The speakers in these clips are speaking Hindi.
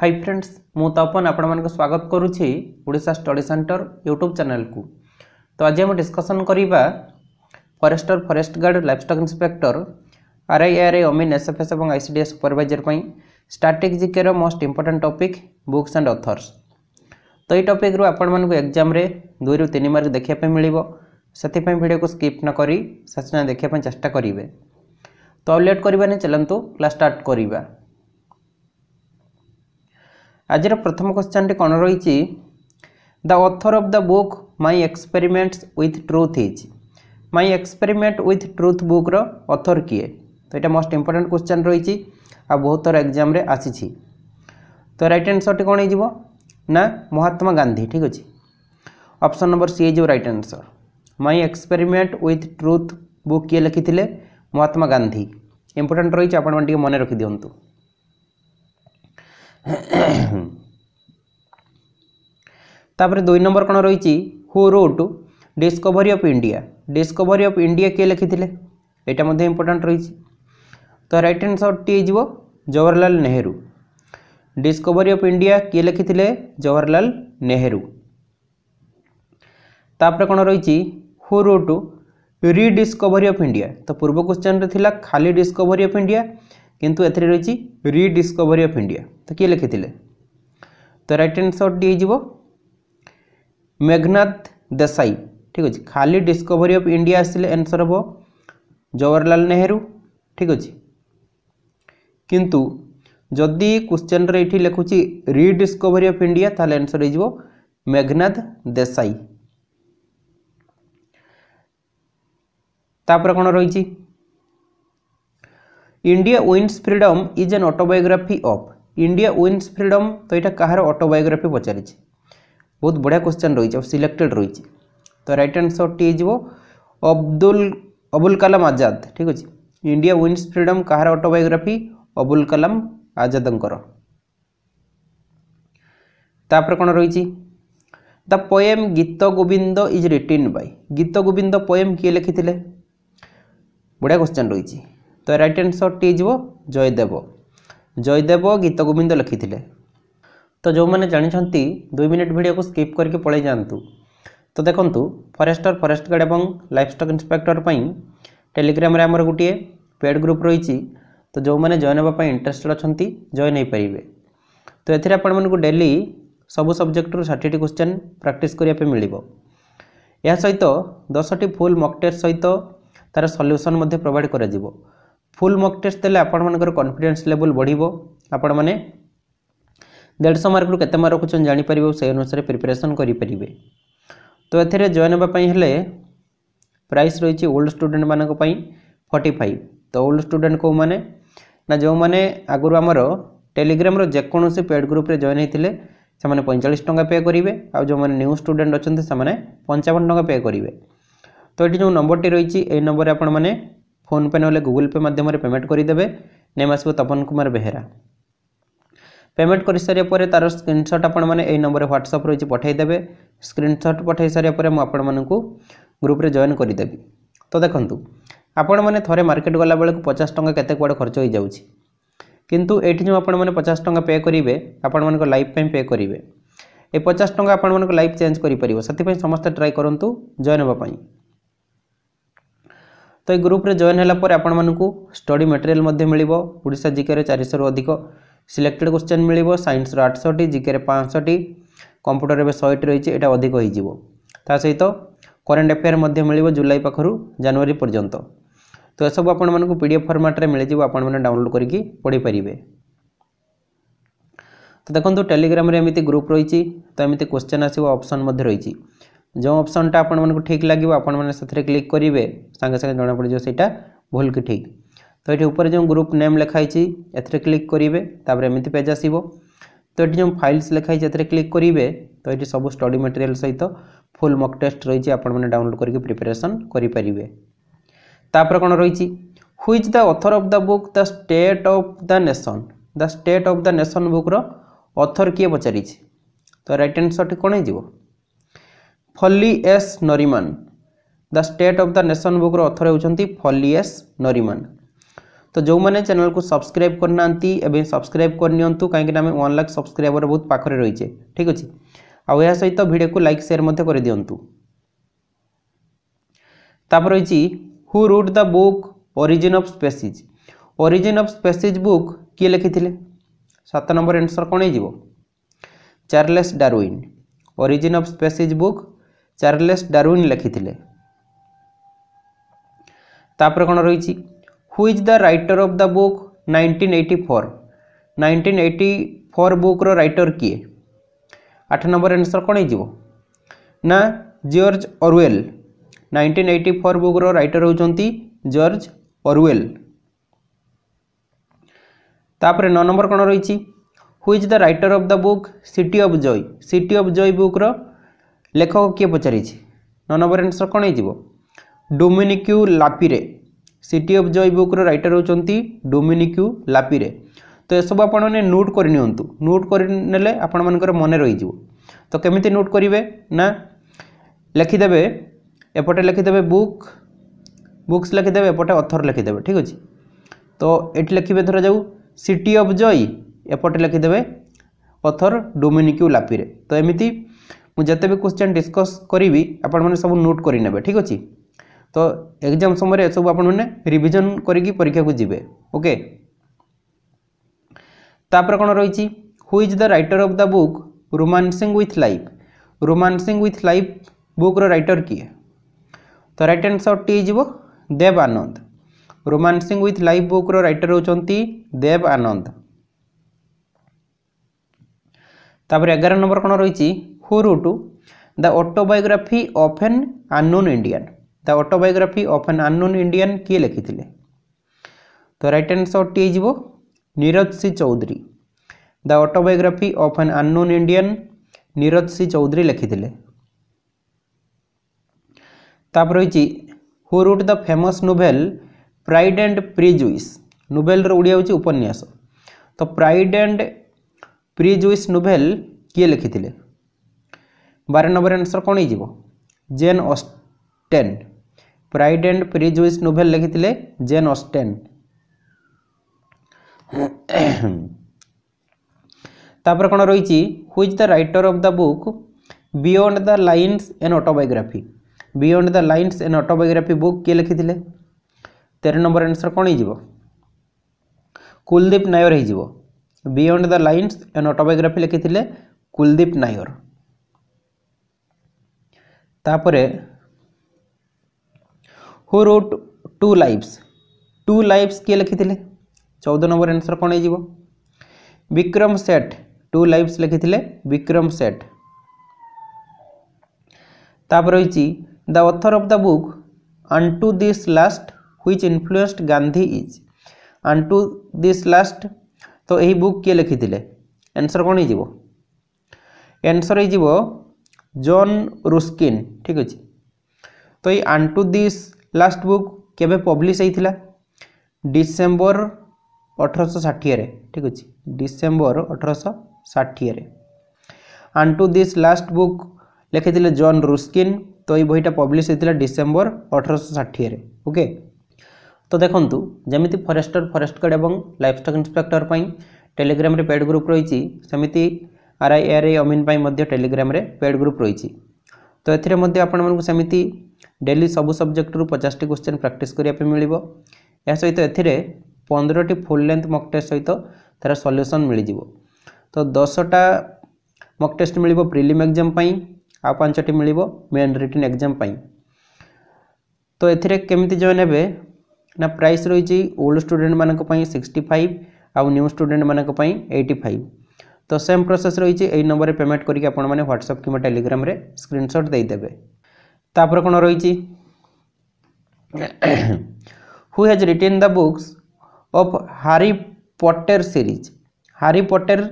हाय फ्रेंड्स मु तपन आपण मानक स्वागत करुछि Odisha study center YouTube channel को। तो आज हम डिस्कशन करिबा forester forest guard livestock inspector RIRA amin SFS और आईसीडीएस सुपरवाइजर पई स्टैटिक जीके रो most important topic books and authors. तो ये टॉपिक रो आपण मानक एग्जाम रे 2 रु 3 मार्क देखिया पे मिलिबो, सेति पई वीडियो को स्किप न करी सचना देखिया पे चेष्टा करिवे। तो लेट करबानी चलंतु क्लास स्टार्ट करिबा। आज प्रथम क्वेश्चन टी कौन रही the author of the book my experiments with truth is. My experiment with truth book रो ऑथर किए? तो यहाँ मोस्ट इंपोर्टेंट क्वेश्चन रही आ बहुत थर एग्जाम रे आसी। तो राइट आंसर टी कौन हो ना महात्मा गांधी। ठीक अच्छे, ऑप्शन नंबर सी जो right answer. My experiment with truth book किए लिखी महात्मा गांधी। इंपोर्टेंट रही आप मन रखी दिंतु। तापर 2 नंबर कौन रही who wrote discovery of India. Discovery of India किए लिखी यहाँ इंपोर्टेंट रही। तो राइट आंसर टी हो Jawaharlal Nehru. Discovery of India किए लिखी जवाहरलाल नेहरू। तापर कौन रही who wrote rediscovery of India. तो पूर्व क्वेश्चन रे खाली डिस्कवरी ऑफ इंडिया किंतु एथरे रही रीडिस्कवरी ऑफ इंडिया। तो किए लिखी तो राइट आंसर डी हो मेघनाथ देसाई। ठीक अच्छे, खाली डिस्कवरी ऑफ इंडिया आसिले आंसर हम जवाहरलाल नेहरू। ठीक अच्छे, किंतु जदि क्वेश्चन रे इठी लिखुची रीडिस्कवरी ऑफ इंडिया ताले आंसर हो मेघनाथ देसाई। तापर कौन रही India wins freedom is an autobiography of. India wins freedom तो यहाँ कहार ऑटोबायोग्राफी पचारि? बहुत बढ़िया क्वेश्चन रही और सिलेक्टेड रही। तो राइट आंसर टी हो अबुल कलाम आजाद। ठीक अच्छे, इंडिया विन्स फ्रीडम कहार ऑटोबायोग्राफी? अबुल कलाम आजादंकर। तापर कौन रही द पोएम गीत गोविंद इज रिटिन बाय। गीत गोविंद पोएम किए लिखी? बढ़िया क्वेश्चन रही। तो राइट आंसर टी हो जयदेव। जयदेव गीत गोविंद लिखी। तो जो मैंने जानते 2 मिनट वीडियो को स्किप करके पलि जातु। तो देखूँ फॉरेस्टर फॉरेस्ट गार्ड और लाइवस्टॉक इंस्पेक्टर टेलीग्राम रे आमर गोटे पेड ग्रुप रही। तो जो मैंने जॉइन होगा इंटरेस्टेड अच्छा जॉइन हो पारे। तो ये आपको डेली सबू सब्जेक्ट 60 क्वेश्चन प्रैक्टिस करने मिल। यह सहित 10टी फुल मॉक टेस्ट सहित तार सॉल्यूशन प्रोवाइड कर। फुल मॉक टेस्ट देले आपण मानकर कॉन्फिडेंस लेवल बढ़िबो। आपण माने 150 मार्क रु केते मार्क रखुछन जानि परिबो, से अनुसार प्रिपरेशन करि परिबे। तो एथिरे जॉइन होबा पई हेले प्राइस रहिछि ओल्ड स्टूडेंट मानक पई 45। तो ओल्ड स्टूडेंट को माने ना जो माने आगुर हमर टेलीग्राम रो जे कोनोसी पेड ग्रुप रे जॉइन हेतिले से माने 45 टंका पे करिवे। आ जो माने न्यू स्टूडेंट अछन्ते से माने 55 टंका पे करिवे। तो एठी जो नंबर टी रहिछि ए नंबर रे आपण माने फोन पे ना गूगल पे माध्यम पेमेंट करदेवे। नेम आसो तपन कुमार बेहेरा। पेमेंट कर सारे पर तार स्क्रीनशॉट आपण माने ए नंबर व्हाट्सएप रही पठाइदेवे। स्क्रीनशॉट पठाई सारे पर आपण मानकु ग्रुप रे जॉइन करदेवी। तो देखंतु आपण माने थरे मार्केट गला बेले 50 टंका केते कुआडे खर्च हो जाउछि, किंतु एठी जो आपण माने 50 टंका पे करिवे आपण मानको लाइफ टाइम पे करिवे। ए 50 टंका आपण मानको लाइफ चेंज करि परिबो। सति पई समस्त ट्राई करंतु जॉइन होबा पई। तो ये ग्रुप रे जॉइन होला पर आपण मानकु स्टडी मटेरियल मध्ये मिलिबो। ओडिशा जीके रे 400 रु अधिक सिलेक्टेड क्वेश्चन मिलिबो। साइंस रो 800 टी, जीके रे 500 टी, कंप्यूटर रे 100 टी रहिछि, एटा अधिक होई जिवो। ता सहित करंट अफेयर मध्ये मिलिबो जुलाई पाखरु जनवरी पर्यंत। तो सब आपण मानकु पीडीएफ फॉर्मेट रे मिलि जिवो, आपण माने डाउनलोड करिकि पढि परिबे। तो देखंतु टेलीग्राम रे एमिति ग्रुप रहिछि। तो एमिति क्वेश्चन आसीबो, ऑप्शन मध्ये रहिछि। जो ऑप्शन टा आपण मानकु ठीक लागिबो आपण माने सथरे क्लिक करिवे, संगे संगे जणा पड़ जो सेटा भूल कि ठीक। तो ये ऊपर जो ग्रुप नेम लिखाई एथरे क्लिक करिवे, तापर एमिति पेज आसीबो। तो ये जो फाइल्स लिखाई एथरे क्लिक करिवे। तो ये सब स्टडी मटेरियल सहित फुल मॉक टेस्ट रही आपण माने डाउनलोड करके प्रिपरेशन करि परिवे। तापर कोन रही who is the author of the book The State of the Nation. The State of the Nation book रो ऑथर किए पचारि? तो राइट आंसर कोन हे जिवो Fali S Nariman. The State of the Nation book रो ऑथर होउछंती फली एस नरीमान। तो जो मैंने चैनल को सब्सक्राइब करना एवं सब्सक्राइब करनियंतु कहीं आम 1 लाख सब्सक्राइबर बहुत पाखरे रही है ठीक अच्छे आउ यह सहित वीडियो को लाइक शेयर मध्य कर दिंतु। तापर रही who wrote the book origin of species. Origin of species book किए लिखिथिले 7 नंबर आंसर कौन हो Charles Darwin. Origin of species book Charles Darwin लिखिथिले। तापर कौन रही who is the writer of the book 1984। 1984 book रो राइटर किए 8 नंबर आंसर कौन हो ना जॉर्ज ऑरवेल। 1984 बुक रो राइटर होचंती जॉर्ज ऑरवेल। तापर 9 नंबर कौन रही who is the writer of the book city of joy. City of joy book रो लेखक किए पचारि 9 नंबर आंसर कौन हो Dominique Lapierre. City of joy book रो राइटर होचंती डोमिनिक्यू लापिरे। तो ये सब आपण ने नोट कर नियंतु नोट करनेले आपण मानकर मन रही जिवो। तो केमिति नोट करिवे ना लिखिदेवे एपटे लिखिदेवे बुक बुक्स लिखिदेवे एपटे ऑथर लिखिदेवे ठीक अच्छे। तो ये लिखिए धर जाऊ city of Joy एपटे लिखिदेवे author डोमिनिक्यू Lapierre. तो एमिति मुझे भी क्वेश्चन डिस्कस करी आपण मैंने सब नोट करेंगे ठीक अच्छे। तो एग्जाम समय सब आपण मैंने रिविजन करी परीक्षा को जीवे ओके। तापर कौन रही who is the writer of the book romancing with life. Romancing with life book रो राइटर किए तो राइट आंसर टी हो Dev Anand. Romancing with life book रो राइटर होचंती देव आनंद। तापर 11 नंबर कौन रही who wrote the autobiography of an unknown Indian. The autobiography of an unknown Indian किए लिखिथिले तो राइट आंसर टी हो Nirad C Chaudhuri. The autobiography of an unknown Indian Nirad C Chaudhuri लिखिथिले। तापर रही who wrote the famous novel pride and prejudice. Novel रो ओडिया होची उपन्यास। तो प्राइड एंड प्रिजुइस नोवेल किए लिखिथिले 12 नंबर आंसर कौन हो Jane Austen. Pride and prejudice novel लिखिथिले जेन ऑस्टेन। तापर कौन रही who is the writer of the book beyond the lines an autobiography. Beyond the lines an autobiography book किए लिखिथिले 13 नंबर आंसर कौन हो कुलदीप नायर हो। Beyond the lines an autobiography लिखिथिले कुलदीप नायर। तापरे who wrote two lives. Two lives किए लिखिथिले 14 नंबर आंसर कौन हो विक्रम सेठ। To lives लिखिथिले Vikram Seth. तापर रही the author of the book unto this last which influenced Gandhi is. Unto this last तो यही बुक किए लिखिथिले आंसर कौन हो आंसर हो जॉन रुस्किन ठीक अच्छे। तो ये अनटू दिस लास्ट बुक केबे पब्लिश होता डिसेम्बर 1860 ठीक अच्छे। December 1860 unto this last book लिखिथिले जॉन रुस्किन। तो ये बहीटा पब्लिश होता डिसेम्बर 1860 ओके। तो देखंतु जमिति फॉरेस्टर फॉरेस्ट गार्ड एवं लाइफस्टॉक इंस्पेक्टर पई टेलीग्राम रे पेड ग्रुप रही सेमिति आरआई एआरआई अमीन पई मध्य टेलीग्राम रे पेड ग्रुप रही। तो एथिरे मध्य आपण मानकु सेमिति डेली सब सब्जेक्ट रु 50 क्वेश्चन प्रैक्टिस करिया पे मिलिबो। या सहित एथिरे 15 फुल लेंथ मॉक टेस्ट सहित तार सॉल्यूशन मिल जिवो। तो 10टा मॉक टेस्ट मिलिबो प्रीलिम एग्जाम पई आ 5टी मिलिबो मेन रिटन एग्जाम पई। तो एथिरे केमिति जॉइन हेबे ना प्राइस रही ओल्ड स्टूडेंट मानक पई 65 आ न्यू स्टूडेंट मानक पई 85। तो सेम प्रोसेस रही यही नंबर रे पेमेंट करके आपण माने व्हाट्सएप कि टेलीग्राम रे स्क्रीनशॉट दे देबे। तापर कोन रही who has written the books of Harry Potter series. Harry Potter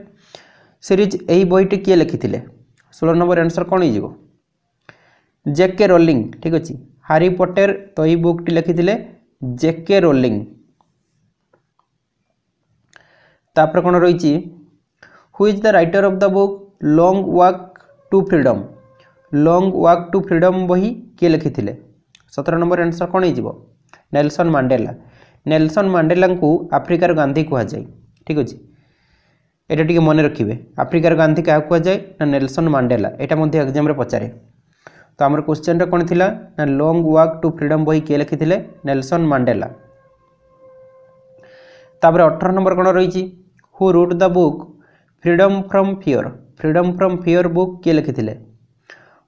series यही बहीटी किए लिखिथिले 16 नंबर आंसर कौन हो जेके रोलिंग ठीक अच्छे। हैरी पॉटर तो यही बुकटी लिखिथिले जेके रोलिंग। तापर कौन रही who is the writer of the book long walk to freedom. Long walk to freedom बही किए लिखिथिले 17 नंबर आंसर कौन हो नेल्सन मांडेला। नेल्सन मांडेला को आफ्रिकार गांधी कह जाए। ठीक अच्छे यहाँ टी मन रखिए आफ्रिकार गांधी क्या कह जाए ना नेल्सन मांडेला। यहाँ एग्जाम पचारे तो आम क्वेश्चन कौन थी ना लॉन्ग वॉक टू फ्रीडम बही किए लिखी नेल्सन मांडेला। तापर 18 नंबर कौन रही who wrote the book freedom from fear. Freedom from fear book किए लिखी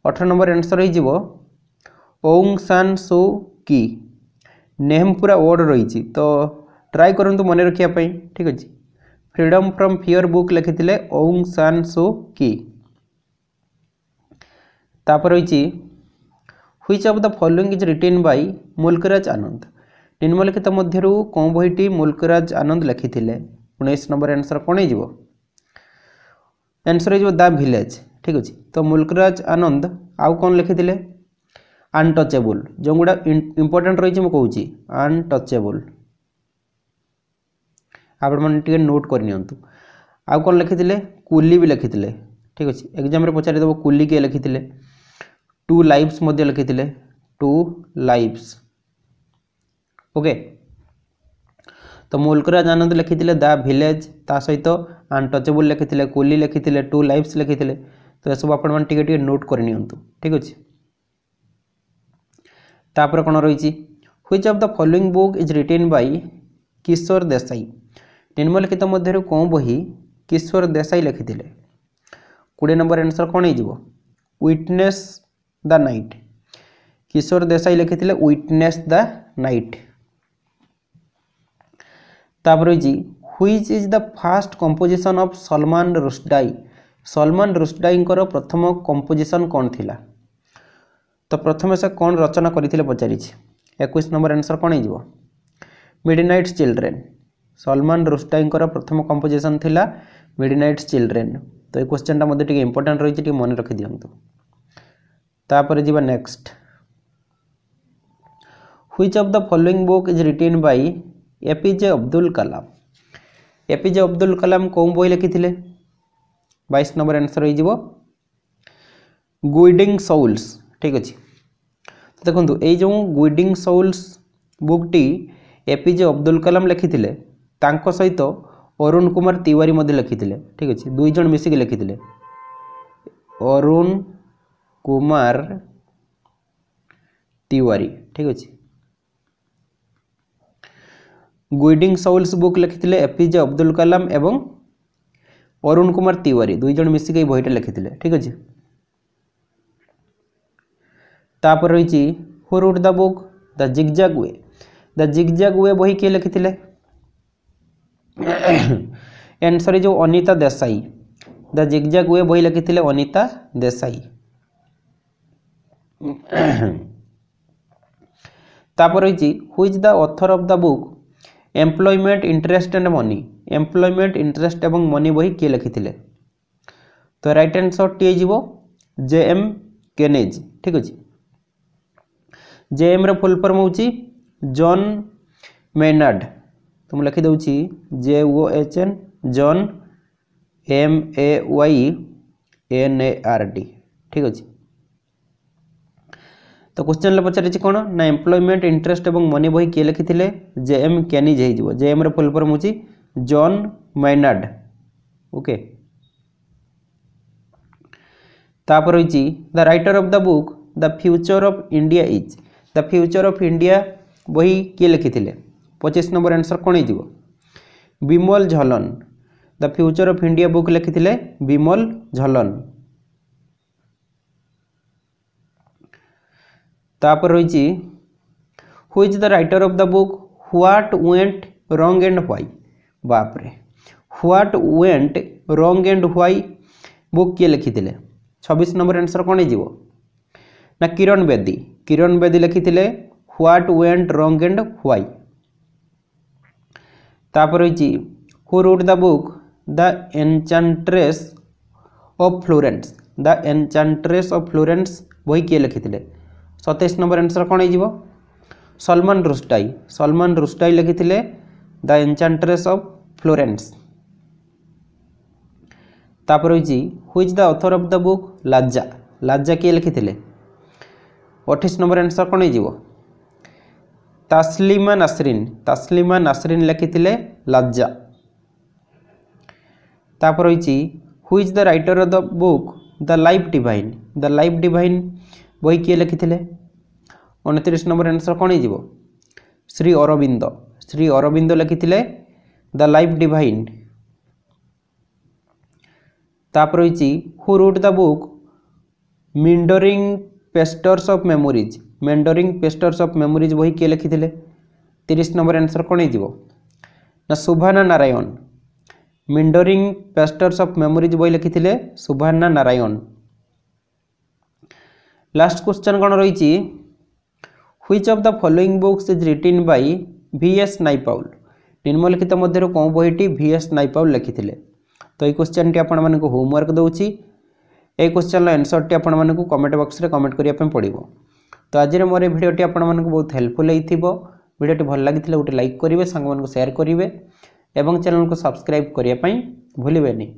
18 नंबर आंसर हो ओंग सान सू की। नेम पूरा वर्ड रही तो ट्राई करूँ मन रखापी। ठीक अच्छे फ्रीडम फ्रॉम फियर बुक लिखी ओंग सान सू की। तापर रही which of the following is written by Mulkraj Anand. निम्नलिखित मध्यरु कौन बहीटी मुल्कराज आनंद लिखी 19 नंबर आंसर कौन हो आंसर हो द विलेज। ठीक अच्छे तो मुल्कराज आनंद आउ कौन लिखी अनटचेबल जो गुड़ा इंपोर्टेंट रही मुझे अनटचेबल आपटे नोट करनी आउ कौन लिखी कुली भी लिखी। ठीक अच्छे एग्जाम पचारि देव कुली किए लिखी टू लाइव्स लिखी टू लाइव्स। ओके तो मुल्कराज आनंद लिखी द विलेज ता सहित अनटचेबल लिखी कुली लिखी टू लाइव्स लिखी तो यह सब आपण टे नोट करनी। ठीक अच्छे तापर कौन रही which of the following book is written by Kishore Desai. निम्नलिखित मध्य कौन बही किशोर देसाई लिखी 20 नंबर आंसर कौन हो विटनेस द नाइट। किशोर देसाई लिखी विटनेस द नाइट। तापर रही which is the fast composition of Salman Rushdie. Salman Rushdie प्रथम कंपोजिशन कौन थिला तो प्रथम से कौन रचना करथिले पचारि 21 नंबर आंसर कौन हो मिडनाइट चिल्ड्रेन। सलमान रुश्दी प्रथम कंपोजिशन थिला मिडनाइट चिल्ड्रेन। तो ये क्वेश्चन मत इंपोर्टेंट रही मन रखी दिंतु। तापर जी next which of the following book is written by APJ Abdul Kalam. APJ Abdul Kalam कौन बही लिखी 22 नंबर आंसर हो गुइडिंग सोल्स। ठीक अच्छे तो देखो ये जो गुइडिंग सोल्स बुकटी एपीजे अब्दुल कलाम लिखी सहित अरुण कुमार तिवारी लिखी। ठीक अच्छे दुई जन मिसिक लिखी अरुण कुमार तिवारी। ठीक अच्छे गुइडिंग सोल्स बुक लिखी एपीजे अब्दुल कलाम एवं अरुण कुमार तिवारी दुई जन मिसिक बहीटा लिखी। ठीक अच्छे तापर रही who wrote the book the zigzag way. The zigzag way बही किए लिखी आंसर जो Anita Desai. The zigzag way बही लिखी अनीता देसाई। तापर रही which the author of the book employment interest and money. Employment interest एवं मनी बही किए लिखी तो राइट आंसर टी हो JM केनेज। ठीक अच्छे JM रो फुल फॉर्म होची जॉन मेनार्ड तो मुझे लिखी दूची JOHN जॉन MAYNARD। ठीक अच्छे तो क्वेश्चन पचारि कौन ना एम्प्लॉयमेंट इंटरेस्ट एवं मनी बही किए लिखी JM केनिज हो। JM रो फुल फॉर्म होची जॉन मेनार्ड। ओके तापर रही the writer of the book the future of India is. The future of India बही किए लिखी 25 नंबर आंसर कौन हो Bimal Jalan. The future of India book लिखी विमल झलन। तापर रही who is the writer of the book what went wrong and why. बाप रे what went wrong and why book किए लिखी 26 नंबर आंसर कौन हो ना किरण बेदी। किरण बेदी लिखी what went wrong and why. तापर रही who wrote the book the enchantress of Florence. The enchantress of Florence बही किए लिखी 27 नंबर आंसर कौन हो सलमान रुश्दी। सलमान रुश्दी लिखी द एनचांट्रेस ऑफ फ्लोरेंस। तापर रही which the author of the book लाजा। लाजा किए लिखी 28 नंबर आंसर कौन हो तास्लिमा नासरीन लिखिथिले लज्जा। तापर रही who is the writer of the book the life divine बही किए लिखिथिले 29 नंबर आंसर कौन हो श्री अरविंद लिखिथिले द लाइफ डिवाइन। तापर रही who wrote the book meandering pastures of memories बही किए लिखिथिले 30 नंबर आंसर कौन हो Subhana Narayan. Meandering pastures of memories बही लिखिथिले सुभाना नारायण। लास्ट क्वेश्चन कौन रही which of the following books is written by VS नाइपाउल निम्नलिखित मध्य कौन बहीटी VS नाइपाउल लिखिथिले। तो ये क्वेश्चन टी आपण मानक होमवर्क दूची ए क्वेश्चन आंसर टी आपण मानक कमेंट बॉक्स रे कमेंट करिया पे पड़िबो। तो आज मोर भिडियोटी आपण मानक बहुत हेल्पफुल होइथिबो। भिडियोटी भल लागिथिले गोटे लाइक करिवे सांग मानक शेयर करिवे एवं चैनल को सब्सक्राइब करिया पई भूलिबेनी।